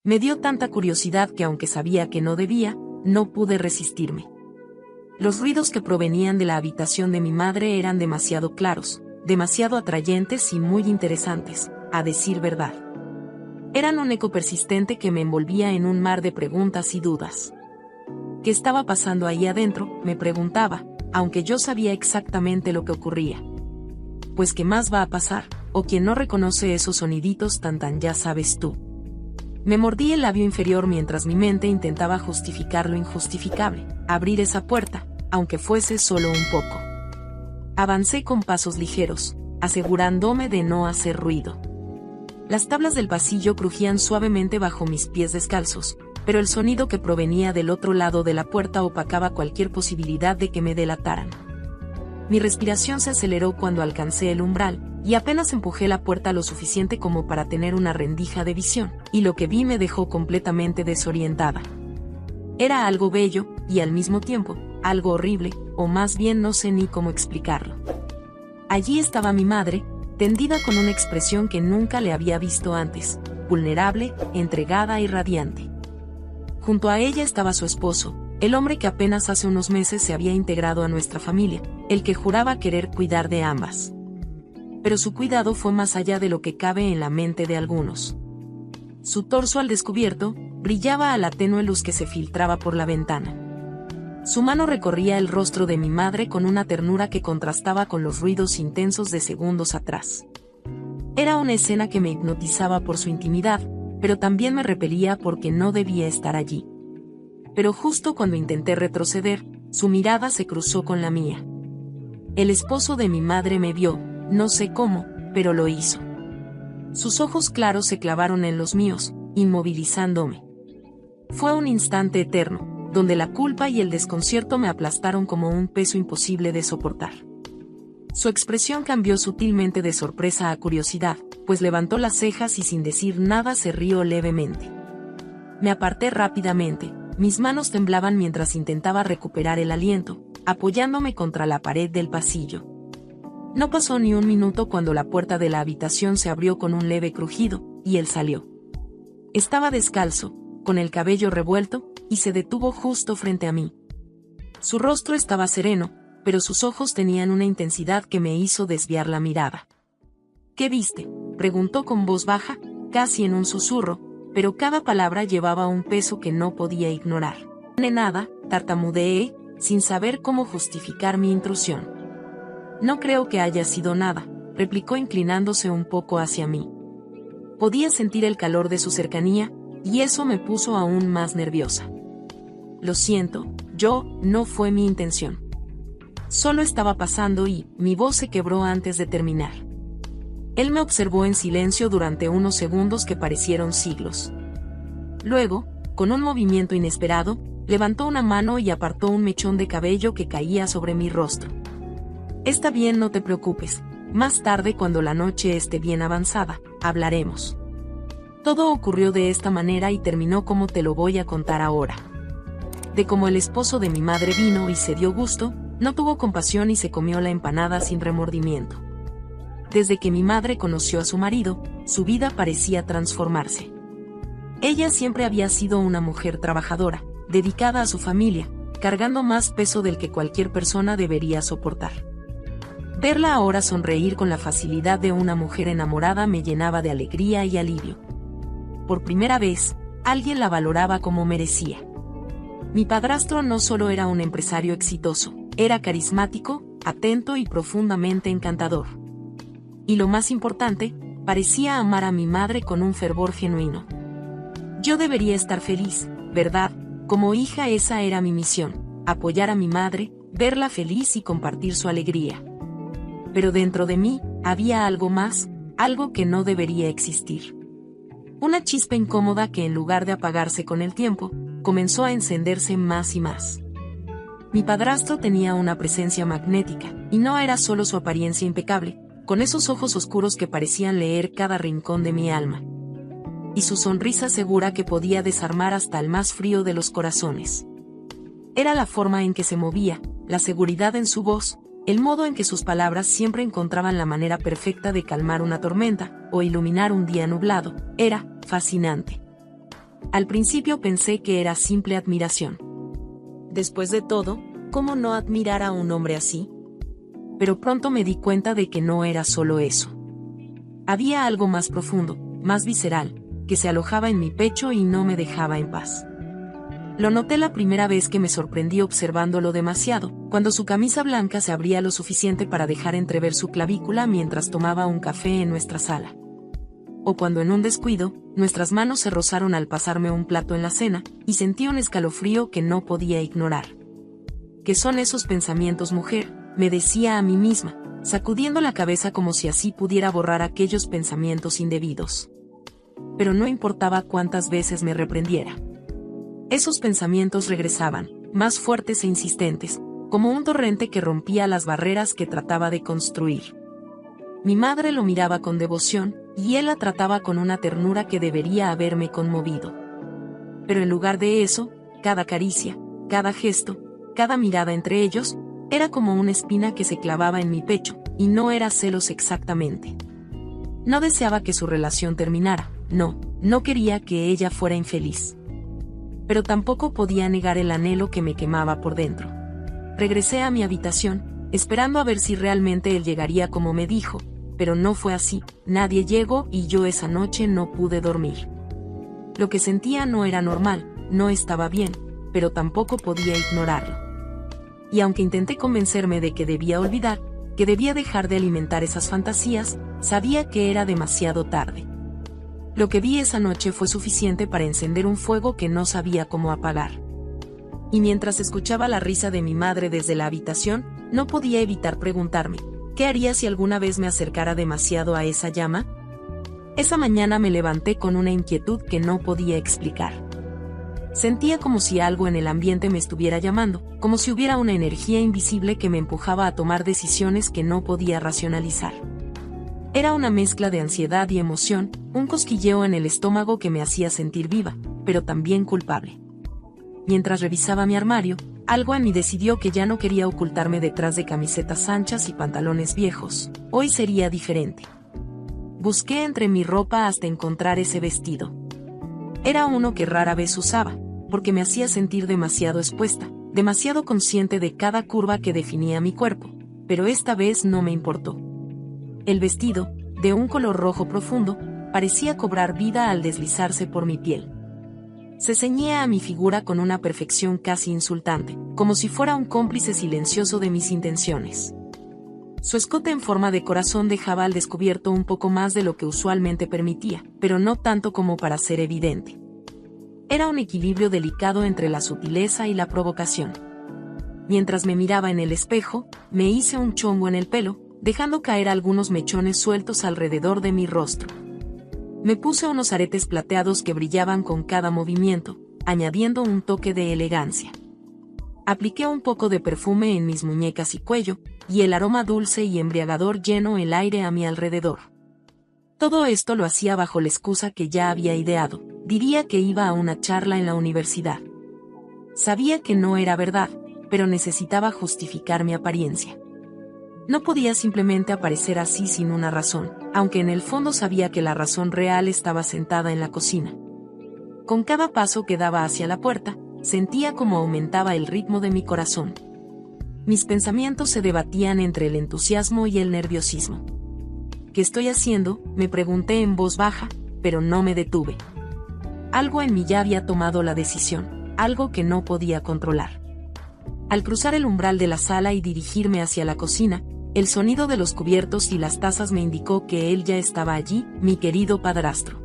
Me dio tanta curiosidad que aunque sabía que no debía, no pude resistirme. Los ruidos que provenían de la habitación de mi madre eran demasiado claros, demasiado atrayentes y muy interesantes, a decir verdad. Eran un eco persistente que me envolvía en un mar de preguntas y dudas. ¿Qué estaba pasando ahí adentro?, me preguntaba, aunque yo sabía exactamente lo que ocurría. Pues ¿qué más va a pasar? O quien no reconoce esos soniditos tan ya sabes tú. Me mordí el labio inferior mientras mi mente intentaba justificar lo injustificable, abrir esa puerta, aunque fuese solo un poco. Avancé con pasos ligeros, asegurándome de no hacer ruido. Las tablas del pasillo crujían suavemente bajo mis pies descalzos, pero el sonido que provenía del otro lado de la puerta opacaba cualquier posibilidad de que me delataran. Mi respiración se aceleró cuando alcancé el umbral, y apenas empujé la puerta lo suficiente como para tener una rendija de visión, y lo que vi me dejó completamente desorientada. Era algo bello, y al mismo tiempo, algo horrible, o más bien no sé ni cómo explicarlo. Allí estaba mi madre, tendida con una expresión que nunca le había visto antes, vulnerable, entregada y radiante. Junto a ella estaba su esposo, el hombre que apenas hace unos meses se había integrado a nuestra familia, el que juraba querer cuidar de ambas. Pero su cuidado fue más allá de lo que cabe en la mente de algunos. Su torso al descubierto brillaba a la tenue luz que se filtraba por la ventana. Su mano recorría el rostro de mi madre con una ternura que contrastaba con los ruidos intensos de segundos atrás. Era una escena que me hipnotizaba por su intimidad, pero también me repelía porque no debía estar allí. Pero justo cuando intenté retroceder, su mirada se cruzó con la mía. El esposo de mi madre me vio, no sé cómo, pero lo hizo. Sus ojos claros se clavaron en los míos, inmovilizándome. Fue un instante eterno, donde la culpa y el desconcierto me aplastaron como un peso imposible de soportar. Su expresión cambió sutilmente de sorpresa a curiosidad, pues levantó las cejas y sin decir nada se rió levemente. Me aparté rápidamente, mis manos temblaban mientras intentaba recuperar el aliento, apoyándome contra la pared del pasillo. No pasó ni un minuto cuando la puerta de la habitación se abrió con un leve crujido, y él salió. Estaba descalzo, con el cabello revuelto, y se detuvo justo frente a mí. Su rostro estaba sereno, pero sus ojos tenían una intensidad que me hizo desviar la mirada. ¿Qué viste?, preguntó con voz baja, casi en un susurro, pero cada palabra llevaba un peso que no podía ignorar. Nada, tartamudeé, sin saber cómo justificar mi intrusión. No creo que haya sido nada, replicó inclinándose un poco hacia mí. Podía sentir el calor de su cercanía, y eso me puso aún más nerviosa. Lo siento, no fue mi intención. Solo estaba pasando y mi voz se quebró antes de terminar. Él me observó en silencio durante unos segundos que parecieron siglos. Luego, con un movimiento inesperado, levantó una mano y apartó un mechón de cabello que caía sobre mi rostro. Está bien, no te preocupes. Más tarde, cuando la noche esté bien avanzada, hablaremos. Todo ocurrió de esta manera y terminó como te lo voy a contar ahora. De cómo el esposo de mi madre vino y se dio gusto, no tuvo compasión y se comió la empanada sin remordimiento. Desde que mi madre conoció a su marido, su vida parecía transformarse. Ella siempre había sido una mujer trabajadora, dedicada a su familia, cargando más peso del que cualquier persona debería soportar. Verla ahora sonreír con la facilidad de una mujer enamorada me llenaba de alegría y alivio. Por primera vez, alguien la valoraba como merecía. Mi padrastro no solo era un empresario exitoso, era carismático, atento y profundamente encantador. Y lo más importante, parecía amar a mi madre con un fervor genuino. Yo debería estar feliz, ¿verdad? Como hija esa era mi misión, apoyar a mi madre, verla feliz y compartir su alegría. Pero dentro de mí, había algo más, algo que no debería existir. Una chispa incómoda que en lugar de apagarse con el tiempo, comenzó a encenderse más y más. Mi padrastro tenía una presencia magnética, y no era solo su apariencia impecable, con esos ojos oscuros que parecían leer cada rincón de mi alma. Y su sonrisa segura que podía desarmar hasta el más frío de los corazones. Era la forma en que se movía, la seguridad en su voz, el modo en que sus palabras siempre encontraban la manera perfecta de calmar una tormenta, o iluminar un día nublado, era fascinante. Al principio pensé que era simple admiración. Después de todo, ¿cómo no admirar a un hombre así? Pero pronto me di cuenta de que no era solo eso. Había algo más profundo, más visceral, que se alojaba en mi pecho y no me dejaba en paz. Lo noté la primera vez que me sorprendí observándolo demasiado, cuando su camisa blanca se abría lo suficiente para dejar entrever su clavícula mientras tomaba un café en nuestra sala. O cuando en un descuido, nuestras manos se rozaron al pasarme un plato en la cena, y sentí un escalofrío que no podía ignorar. ¿Qué son esos pensamientos, mujer?, me decía a mí misma, sacudiendo la cabeza como si así pudiera borrar aquellos pensamientos indebidos. Pero no importaba cuántas veces me reprendiera. Esos pensamientos regresaban, más fuertes e insistentes, como un torrente que rompía las barreras que trataba de construir. Mi madre lo miraba con devoción, y él la trataba con una ternura que debería haberme conmovido. Pero en lugar de eso, cada caricia, cada gesto, cada mirada entre ellos, era como una espina que se clavaba en mi pecho, y no era celos exactamente. No deseaba que su relación terminara, no quería que ella fuera infeliz. Pero tampoco podía negar el anhelo que me quemaba por dentro. Regresé a mi habitación, esperando a ver si realmente él llegaría como me dijo, pero no fue así, nadie llegó y yo esa noche no pude dormir. Lo que sentía no era normal, no estaba bien, pero tampoco podía ignorarlo. Y aunque intenté convencerme de que debía olvidar, que debía dejar de alimentar esas fantasías, sabía que era demasiado tarde. Lo que vi esa noche fue suficiente para encender un fuego que no sabía cómo apagar. Y mientras escuchaba la risa de mi madre desde la habitación, no podía evitar preguntarme, ¿qué haría si alguna vez me acercara demasiado a esa llama? Esa mañana me levanté con una inquietud que no podía explicar. Sentía como si algo en el ambiente me estuviera llamando, como si hubiera una energía invisible que me empujaba a tomar decisiones que no podía racionalizar. Era una mezcla de ansiedad y emoción, un cosquilleo en el estómago que me hacía sentir viva, pero también culpable. Mientras revisaba mi armario, algo en mí decidió que ya no quería ocultarme detrás de camisetas anchas y pantalones viejos. Hoy sería diferente. Busqué entre mi ropa hasta encontrar ese vestido. Era uno que rara vez usaba, porque me hacía sentir demasiado expuesta, demasiado consciente de cada curva que definía mi cuerpo, pero esta vez no me importó. El vestido, de un color rojo profundo, parecía cobrar vida al deslizarse por mi piel. Se ceñía a mi figura con una perfección casi insultante, como si fuera un cómplice silencioso de mis intenciones. Su escote en forma de corazón dejaba al descubierto un poco más de lo que usualmente permitía, pero no tanto como para ser evidente. Era un equilibrio delicado entre la sutileza y la provocación. Mientras me miraba en el espejo, me hice un chongo en el pelo, dejando caer algunos mechones sueltos alrededor de mi rostro. Me puse unos aretes plateados que brillaban con cada movimiento, añadiendo un toque de elegancia. Apliqué un poco de perfume en mis muñecas y cuello, y el aroma dulce y embriagador llenó el aire a mi alrededor. Todo esto lo hacía bajo la excusa que ya había ideado, diría que iba a una charla en la universidad. Sabía que no era verdad, pero necesitaba justificar mi apariencia. No podía simplemente aparecer así sin una razón, aunque en el fondo sabía que la razón real estaba sentada en la cocina. Con cada paso que daba hacia la puerta, sentía como aumentaba el ritmo de mi corazón. Mis pensamientos se debatían entre el entusiasmo y el nerviosismo. ¿Qué estoy haciendo?, me pregunté en voz baja, pero no me detuve. Algo en mí ya había tomado la decisión, algo que no podía controlar. Al cruzar el umbral de la sala y dirigirme hacia la cocina, el sonido de los cubiertos y las tazas me indicó que él ya estaba allí, mi querido padrastro.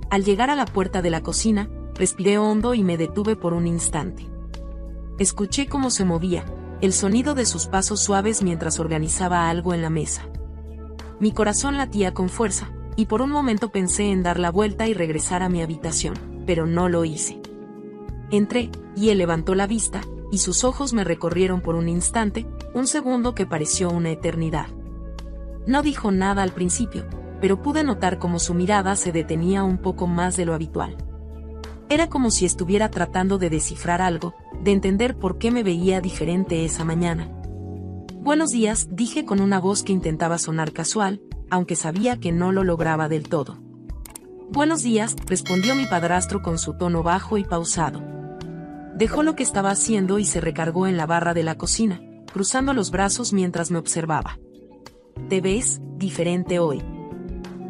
Al llegar a la puerta de la cocina, respiré hondo y me detuve por un instante. Escuché cómo se movía, el sonido de sus pasos suaves mientras organizaba algo en la mesa. Mi corazón latía con fuerza, y por un momento pensé en dar la vuelta y regresar a mi habitación, pero no lo hice. Entré, y él levantó la vista, y sus ojos me recorrieron por un instante, un segundo que pareció una eternidad. No dijo nada al principio, pero pude notar cómo su mirada se detenía un poco más de lo habitual. Era como si estuviera tratando de descifrar algo, de entender por qué me veía diferente esa mañana. «Buenos días», dije con una voz que intentaba sonar casual, aunque sabía que no lo lograba del todo. Buenos días, respondió mi padrastro con su tono bajo y pausado. Dejó lo que estaba haciendo y se recargó en la barra de la cocina, cruzando los brazos mientras me observaba. Te ves diferente hoy.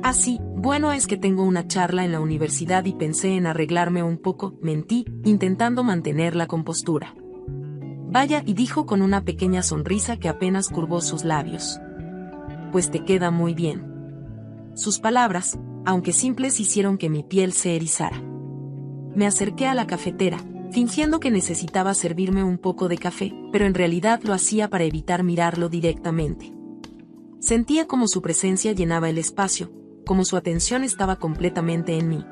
Ah, sí, bueno, es que tengo una charla en la universidad y pensé en arreglarme un poco, mentí, intentando mantener la compostura. Vaya, y dijo con una pequeña sonrisa que apenas curvó sus labios. Pues te queda muy bien. Sus palabras, aunque simples, hicieron que mi piel se erizara. Me acerqué a la cafetera, fingiendo que necesitaba servirme un poco de café, pero en realidad lo hacía para evitar mirarlo directamente. Sentía como su presencia llenaba el espacio, como su atención estaba completamente en mí.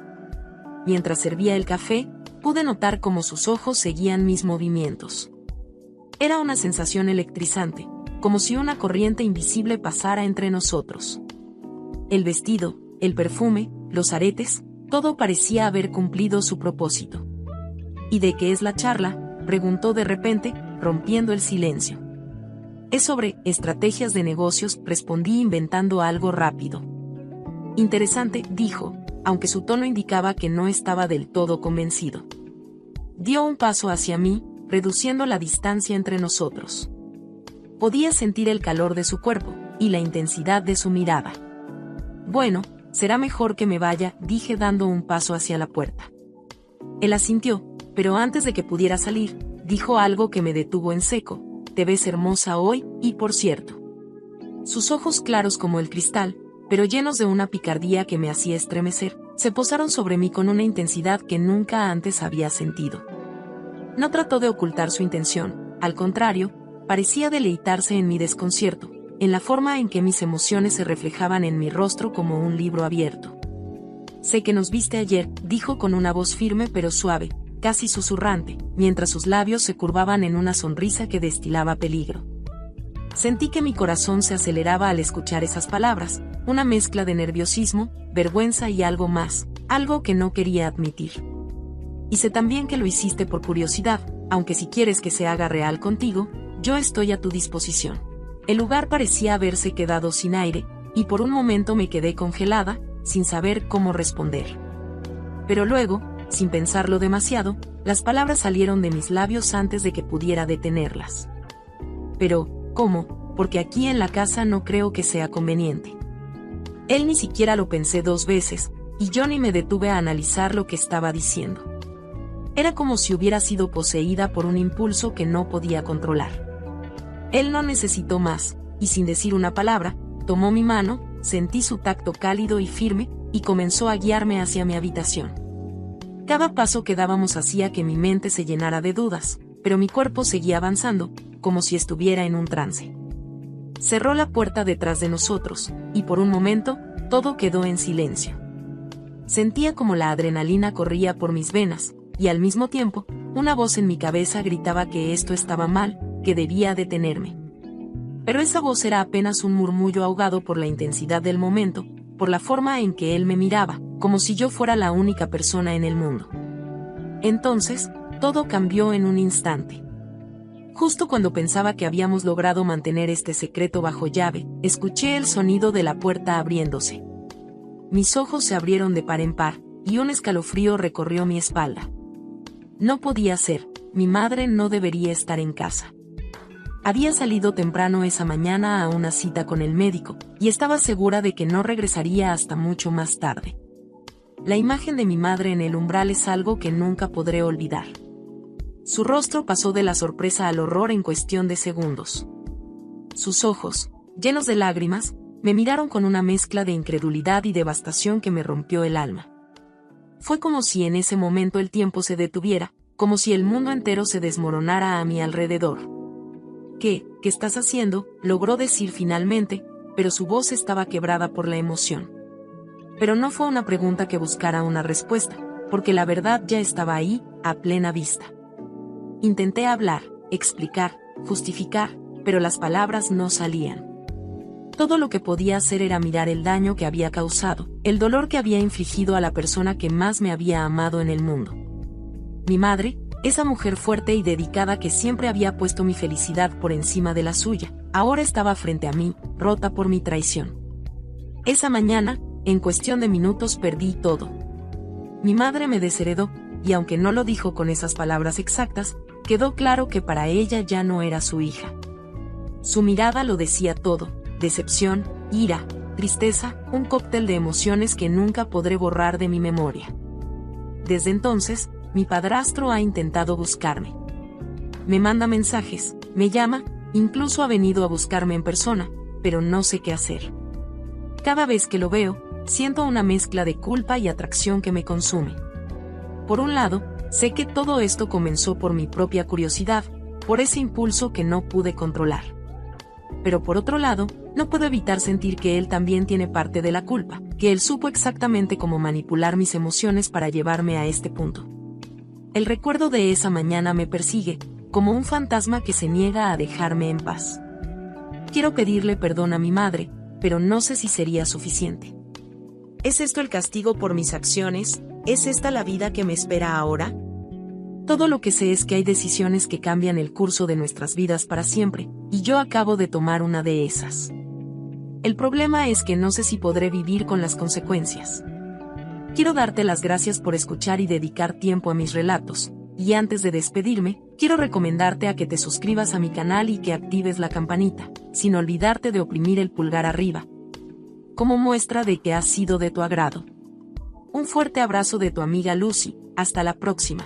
Mientras servía el café, pude notar cómo sus ojos seguían mis movimientos. Era una sensación electrizante, como si una corriente invisible pasara entre nosotros. El vestido, el perfume, los aretes, todo parecía haber cumplido su propósito. ¿Y de qué es la charla?, preguntó de repente, rompiendo el silencio. Es sobre estrategias de negocios, respondí inventando algo rápido. Interesante, dijo, aunque su tono indicaba que no estaba del todo convencido. Dio un paso hacia mí, reduciendo la distancia entre nosotros. Podía sentir el calor de su cuerpo, y la intensidad de su mirada. Bueno, será mejor que me vaya, dije dando un paso hacia la puerta. Él asintió, pero antes de que pudiera salir, dijo algo que me detuvo en seco. Te ves hermosa hoy, y por cierto. Sus ojos claros como el cristal, pero llenos de una picardía que me hacía estremecer, se posaron sobre mí con una intensidad que nunca antes había sentido. No trató de ocultar su intención, al contrario, parecía deleitarse en mi desconcierto, en la forma en que mis emociones se reflejaban en mi rostro como un libro abierto. Sé que nos viste ayer, dijo con una voz firme pero suave, casi susurrante, mientras sus labios se curvaban en una sonrisa que destilaba peligro. Sentí que mi corazón se aceleraba al escuchar esas palabras, una mezcla de nerviosismo, vergüenza y algo más, algo que no quería admitir. Y sé también que lo hiciste por curiosidad, aunque si quieres que se haga real contigo, yo estoy a tu disposición. El lugar parecía haberse quedado sin aire, y por un momento me quedé congelada, sin saber cómo responder. Pero luego, sin pensarlo demasiado, las palabras salieron de mis labios antes de que pudiera detenerlas. Pero, ¿cómo? Porque aquí en la casa no creo que sea conveniente. Él ni siquiera lo pensé 2 veces, y yo ni me detuve a analizar lo que estaba diciendo. Era como si hubiera sido poseída por un impulso que no podía controlar. Él no necesitó más, y sin decir una palabra, tomó mi mano, sentí su tacto cálido y firme, y comenzó a guiarme hacia mi habitación. Cada paso que dábamos hacía que mi mente se llenara de dudas, pero mi cuerpo seguía avanzando, como si estuviera en un trance. Cerró la puerta detrás de nosotros, y por un momento, todo quedó en silencio. Sentía como la adrenalina corría por mis venas, y al mismo tiempo, una voz en mi cabeza gritaba que esto estaba mal, que debía detenerme. Pero esa voz era apenas un murmullo ahogado por la intensidad del momento, por la forma en que él me miraba, como si yo fuera la única persona en el mundo. Entonces, todo cambió en un instante. Justo cuando pensaba que habíamos logrado mantener este secreto bajo llave, escuché el sonido de la puerta abriéndose. Mis ojos se abrieron de par en par, y un escalofrío recorrió mi espalda. No podía ser, mi madre no debería estar en casa. Había salido temprano esa mañana a una cita con el médico, y estaba segura de que no regresaría hasta mucho más tarde. La imagen de mi madre en el umbral es algo que nunca podré olvidar. Su rostro pasó de la sorpresa al horror en cuestión de segundos. Sus ojos, llenos de lágrimas, me miraron con una mezcla de incredulidad y devastación que me rompió el alma. Fue como si en ese momento el tiempo se detuviera, como si el mundo entero se desmoronara a mi alrededor. ¿Qué estás haciendo?, logró decir finalmente, pero su voz estaba quebrada por la emoción. Pero no fue una pregunta que buscara una respuesta, porque la verdad ya estaba ahí, a plena vista. Intenté hablar, explicar, justificar, pero las palabras no salían. Todo lo que podía hacer era mirar el daño que había causado, el dolor que había infligido a la persona que más me había amado en el mundo. Mi madre, esa mujer fuerte y dedicada que siempre había puesto mi felicidad por encima de la suya, ahora estaba frente a mí, rota por mi traición. Esa mañana, en cuestión de minutos perdí todo. Mi madre me desheredó, y aunque no lo dijo con esas palabras exactas, quedó claro que para ella ya no era su hija. Su mirada lo decía todo: decepción, ira, tristeza, un cóctel de emociones que nunca podré borrar de mi memoria. Desde entonces, mi padrastro ha intentado buscarme. Me manda mensajes, me llama, incluso ha venido a buscarme en persona, pero no sé qué hacer. Cada vez que lo veo, siento una mezcla de culpa y atracción que me consume. Por un lado, sé que todo esto comenzó por mi propia curiosidad, por ese impulso que no pude controlar. Pero por otro lado, no puedo evitar sentir que él también tiene parte de la culpa, que él supo exactamente cómo manipular mis emociones para llevarme a este punto. El recuerdo de esa mañana me persigue, como un fantasma que se niega a dejarme en paz. Quiero pedirle perdón a mi madre, pero no sé si sería suficiente. ¿Es esto el castigo por mis acciones? ¿Es esta la vida que me espera ahora? Todo lo que sé es que hay decisiones que cambian el curso de nuestras vidas para siempre, y yo acabo de tomar una de esas. El problema es que no sé si podré vivir con las consecuencias. Quiero darte las gracias por escuchar y dedicar tiempo a mis relatos, y antes de despedirme, quiero recomendarte a que te suscribas a mi canal y que actives la campanita, sin olvidarte de oprimir el pulgar arriba, como muestra de que ha sido de tu agrado. Un fuerte abrazo de tu amiga Lucy, hasta la próxima.